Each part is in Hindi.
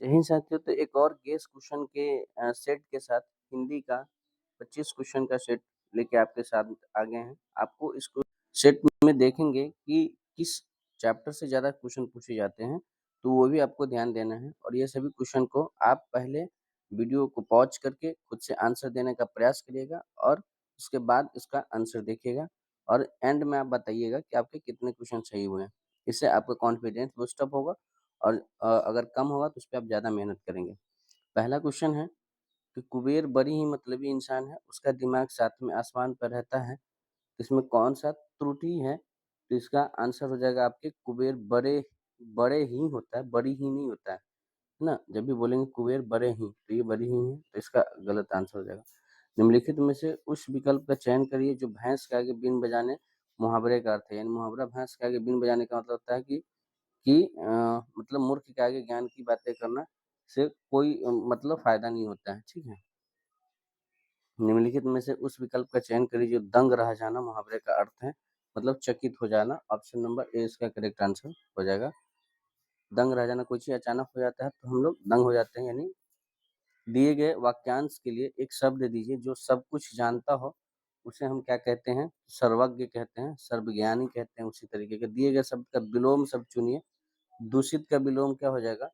जय हिंद साथियों, तो एक और गेस क्वेश्चन के सेट के साथ हिंदी का 25 क्वेश्चन का सेट लेके आपके साथ आ गए हैं। आपको इसको सेट में देखेंगे कि किस चैप्टर से ज़्यादा क्वेश्चन पूछे जाते हैं, तो वो भी आपको ध्यान देना है और ये सभी क्वेश्चन को आप पहले वीडियो को पॉज़ करके खुद से आंसर देने का प्रयास करिएगा और उसके बाद इसका आंसर देखिएगा और एंड में आप बताइएगा कि आपके कितने क्वेश्चन सही हुए हैं। इससे आपका कॉन्फिडेंस बूस्ट अप होगा और अगर कम होगा तो उसपे आप ज़्यादा मेहनत करेंगे। पहला क्वेश्चन है कि कुबेर बड़ी ही मतलबी इंसान है, उसका दिमाग सातवें आसमान पर रहता है, इसमें कौन-सा त्रुटि है? तो इसका आंसर हो जाएगा आपके कुबेर बड़े बड़े ही होता है, बड़ी ही नहीं होता है ना? जब भी बोलेंगे कुबेर बड़े ही, तो ये बड़ी ही है, तो इसका गलत आंसर हो जाएगा। निम्नलिखित में से उस विकल्प का चयन करिए जो भैंस के आगे बीन बजाने मुहावरे का अर्थ है, यानी मुहावरा भैंस के आगे बीन बजाने का मतलब होता है कि मतलब मूर्ख के आगे ज्ञान की बातें करना से कोई मतलब फ़ायदा नहीं होता है, ठीक है? निम्नलिखित में से उस विकल्प का चयन करिए जो दंग रह जाना मुहावरे का अर्थ है, मतलब चकित हो जाना। ऑप्शन नंबर ए इसका करेक्ट आंसर हो जाएगा। दंग रह जाना, कोई चीज़ अचानक हो जाता है तो हम लोग दंग हो जाते हैं, यानी दिए गए वाक्यांश के लिए एक शब्द दीजिए जो सब कुछ जानता हो, उसे हम क्या कहते हैं? सर्वज्ञ कहते हैं, सर्वज्ञानी कहते हैं। उसी तरीके के दिए गए शब्द का विलोम शब्द चुनिए। दूषित का विलोम क्या हो जाएगा?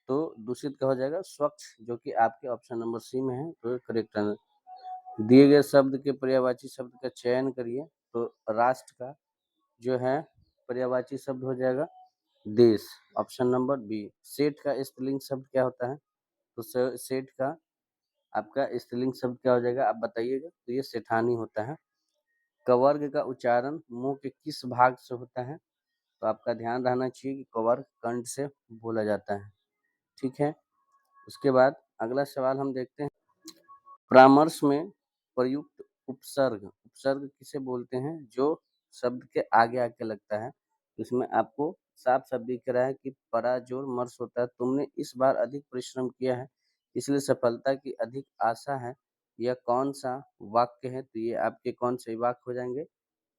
तो दूषित का हो जाएगा स्वच्छ, जो कि आपके ऑप्शन नंबर सी में है, तो करेक्ट आंसर। दिए गए शब्द के पर्यायवाची शब्द का चयन करिए, तो राष्ट्र का जो है पर्यायवाची शब्द हो जाएगा देश, ऑप्शन नंबर बी। सेठ का स्त्रीलिंग शब्द क्या होता है? तो सेठ का आपका स्त्रीलिंग शब्द क्या हो जाएगा, आप बताइएगा। तो ये सेठानी होता है। कवर्ग का उच्चारण मुंह के किस भाग से होता है? तो आपका ध्यान रहना चाहिए कि कवर्ग कंठ से बोला जाता है, ठीक है। उसके बाद अगला सवाल हम देखते हैं। परामर्श में प्रयुक्त उपसर्ग, उपसर्ग किसे बोलते हैं? जो शब्द के आगे आके लगता है। इसमें आपको साफ-साफ दिख रहा है कि परा जोड़ मर्स होता है। तुमने इस बार अधिक परिश्रम किया है, इसलिए सफलता की अधिक आशा है। यह कौन-सा वाक्य है? तो ये आपके कौन से वाक्य हो जाएँगे?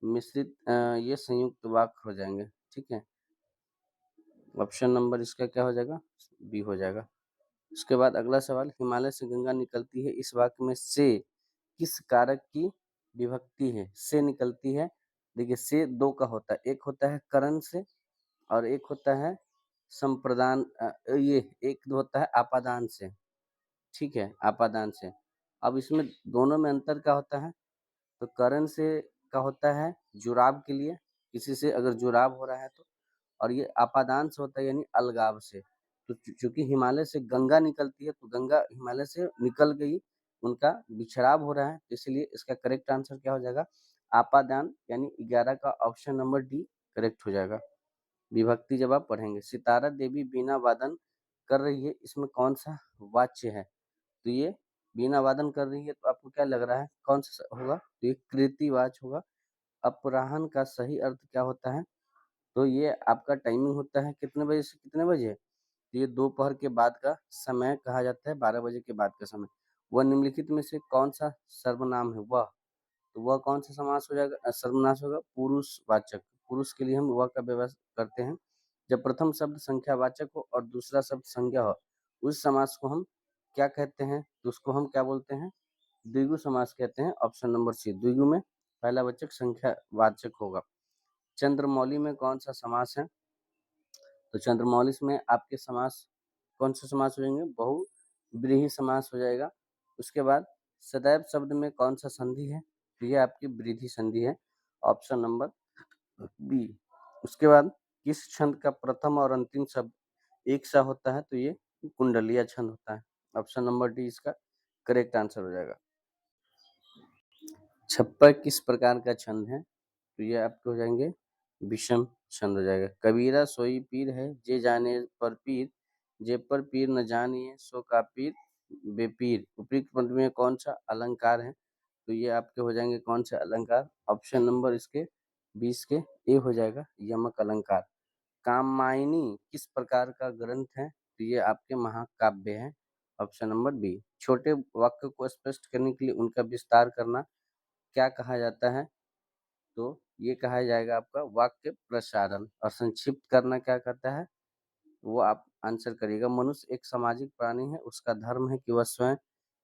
मिश्रित ये संयुक्त वाक्य हो जाएँगे, ठीक है। ऑप्शन नंबर इसका क्या हो जाएगा? बी हो जाएगा। उसके बाद अगला सवाल, हिमालय से गंगा निकलती है, इस वाक्य में से किस कारक की विभक्ति है? से निकलती है। देखिए से 2 का होता है, एक होता है करण से और एक होता है संप्रदान ये एक होता है आपादान से, ठीक है, आपादान से। अब इसमें दोनों में अंतर क्या होता है? तो करण से का होता है जुड़ाव के लिए, किसी से अगर जुड़ाव हो रहा है तो, और ये आपादान से होता है यानी अलगाव से। तो चूँकि हिमालय से गंगा निकलती है, तो गंगा हिमालय से निकल गई, उनका बिछड़ाव हो रहा है, तो इसलिए इसका करेक्ट आंसर क्या हो जाएगा? आपादान, यानी 11 का ऑप्शन नंबर डी करेक्ट हो जाएगा। विभक्ति जब आप पढ़ेंगे, सितारा देवी वीणा वादन कर रही है, इसमें कौन-सा वाच्य है? तो ये वीणा वादन कर रही है, तो आपको क्या लग रहा है कौन-सा होगा? तो ये कृतिवाच्य होगा। अपराह्न का सही अर्थ क्या होता है? तो ये आपका टाइमिंग होता है कितने बजे से कितने बजे? ये दोपहर के बाद का समय कहा जाता है, 12 बजे के बाद का समय। वह निम्नलिखित में से कौन-सा सर्वनाम है वह? तो वह कौन-सा समास हो जाएगा, सर्वनाश होगा? पुरुषवाचक। पुरुष के लिए हम वह का व्यवहार करते हैं। जब प्रथम शब्द संख्यावाचक हो और दूसरा शब्द संज्ञा हो, उस समास को हम क्या कहते हैं? तो उसको हम क्या बोलते हैं? द्विगु समास कहते हैं, ऑप्शन नंबर सी। द्विगु में पहला वाचक संख्यावाचक होगा। चंद्रमौली में कौन-सा समास है? तो चंद्रमौली में आपके समास कौन से समास हो जाएंगे? बहुव्रीहि समास हो जाएगा। उसके बाद सदैव शब्द में कौन सा संधि है? तो ये आपकी वृद्धि संधि है, ऑप्शन नंबर बी। उसके बाद किस छंद का प्रथम और अंतिम शब्द एक सा होता है? तो ये कुंडलिया छंद होता है, ऑप्शन नंबर डी इसका करेक्ट आंसर हो जाएगा। छप्पर किस प्रकार का छंद है? तो ये आपके हो जाएंगे विषम छंद हो जाएगा। कबीरा सोई पीर है, जे जाने पर पीर, जे पर पीर न जानिए सो का पीर बेपीर। उपयुक्त पंक्ति में कौन सा अलंकार है? तो ये आपके हो जाएंगे कौन से अलंकार? ऑप्शन नंबर इसके 20 के ए हो जाएगा, यमक अलंकार। कामायनी किस प्रकार का ग्रंथ है? तो ये आपके महाकाव्य है, ऑप्शन नंबर बी। छोटे वाक्य को स्पष्ट करने के लिए उनका विस्तार करना क्या कहा जाता है? तो ये कहा जाएगा आपका वाक्य प्रसारण। और संक्षिप्त करना क्या कहता है? वो आप आंसर करिएगा। मनुष्य एक सामाजिक प्राणी है, उसका धर्म है कि वह स्वयं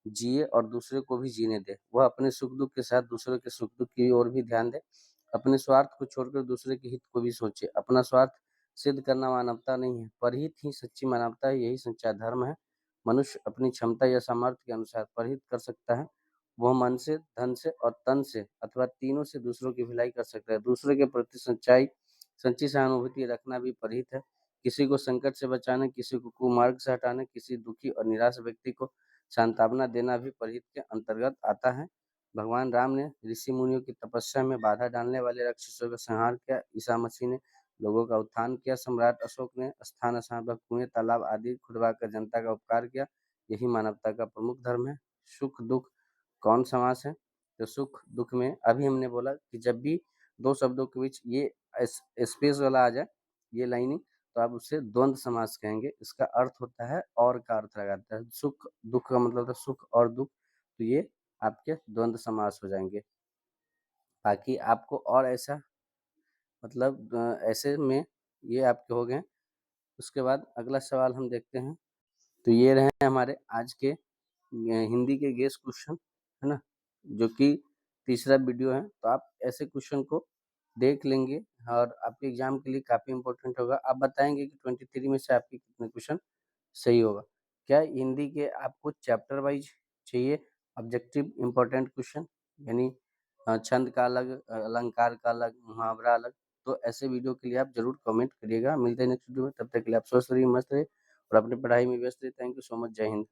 जिए और दूसरे को भी जीने दे। वह अपने सुख-दुःख के साथ दूसरों के सुख-दुःख की ओर भी ध्यान दे। अपने स्वार्थ को छोड़कर दूसरे के हित को भी सोचे। अपना स्वार्थ सिद्ध करना मानवता नहीं है, परहित ही सच्ची मानवता है, यही सच्चा धर्म है। मनुष्य अपनी क्षमता या सामर्थ्य के अनुसार परहित कर सकता है। वह मन से, धन से और तन से अथवा तीनों से दूसरों की भलाई कर सकता है। दूसरे के प्रति सच्ची सहानुभूति रखना भी परहित है। किसी को संकट से बचाने, किसी को कुमार्ग से हटाने, किसी दुखी और निराश व्यक्ति को सांत्वना देना भी परहित के अंतर्गत आता है। भगवान राम ने ऋषि मुनियों की तपस्या में बाधा डालने वाले राक्षसों का संहार किया। ईसा मसीह ने लोगों का उत्थान किया। सम्राट अशोक ने स्थान पर कुएं, तालाब आदि खुदवाकर जनता का उपकार किया। यही मानवता का प्रमुख धर्म है। सुख दुख कौन समास है? तो सुख दुख में अभी हमने बोला कि जब भी दो शब्दों के बीच ये स्पेस वाला आ जाए, ये लाइनिंग, तो आप उसे द्वंद्व समास कहेंगे। इसका अर्थ होता है और का अर्थ लगाता है। सुख दुख का मतलब होता है सुख और दुख, तो ये आपके द्वंद्व समास हो जाएंगे। बाकी आपको और ऐसा मतलब ऐसे में ये आपके हो गए। उसके बाद अगला सवाल हम देखते हैं। तो ये रहे हमारे आज के हिंदी के गेस क्वेश्चन, है ना, जो कि तीसरा वीडियो है। तो आप ऐसे क्वेश्चन को देख लेंगे और आपके एग्जाम के लिए काफ़ी इंपॉर्टेंट होगा। आप बताएंगे कि 23 में से आपके कितने क्वेश्चन सही होगा। क्या हिंदी के आपको चैप्टर वाइज चाहिए ऑब्जेक्टिव इंपॉर्टेंट क्वेश्चन, यानी छंद का अलग, अलंकार का अलग, मुहावरा अलग? तो ऐसे वीडियो के लिए आप जरूर कमेंट करिएगा। मिलते हैं नेक्स्ट वीडियो में, तब तक के लिए आप स्वस्थ रहिए, मस्त रहिए और अपनी पढ़ाई में व्यस्त रहिए। Thank you so much. जय हिंद।